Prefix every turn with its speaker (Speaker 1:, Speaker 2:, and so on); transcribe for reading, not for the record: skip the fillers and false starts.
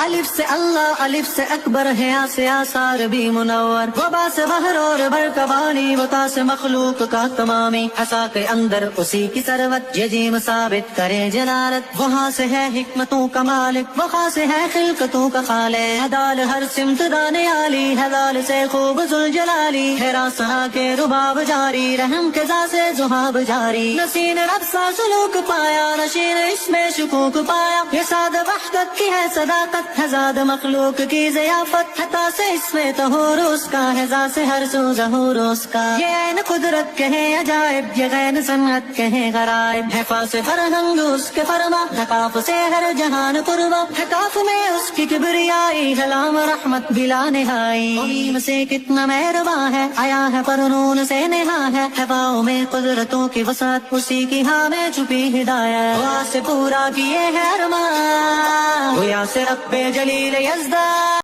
Speaker 1: الف سے اللہ، الف سے اکبر ہے، آ سے آثار بھی منور، وبا سے بحر اور بر کا بانی، وتا سے مخلوق کا تمامی، حسا کے اندر اسی کی ثروت، یہ جیم ثابت کرے جلالت، وہاں سے ہے حکمتوں کا مالک، وہاں سے ہے خلقتوں کا خالق، حدال ہر سمت دانے عالی، حلال سے خوب ذوالجلالی، ہے راسنا کے رباب جاری، رحم کے ذا سے زہاب جاری، نسین رفسا سلوک پایا، نشین اس میں شکوک پایا، یہ ساد وحدت کی ہے صداقت، ہے زاد مخلوق کی ضیافت، حتا سے اس میں تہور اس کا، ہے ذا سے ہر سو ظہور اس کا، یہ عین قدرت کہیں عجائب، یہ غین صنعت کہیں غرائب، ہے فاس فرہنگ اس کے فرما، ہے کاف سے ہر جہان قربا، ہے کاف میں اس کی کبریائی، ہے لام رحمت بلا نہائی، میم سے کتنا مہرباں ہے، آیا ہے پر نون سے نہا ہے، واؤ میں قدرتوں کی وسعت، اسی کی ہاں میں چھپی ہدایت، وہاں سے پورا کیے ہے ارمان، گویا سے رب جلیل یزدان،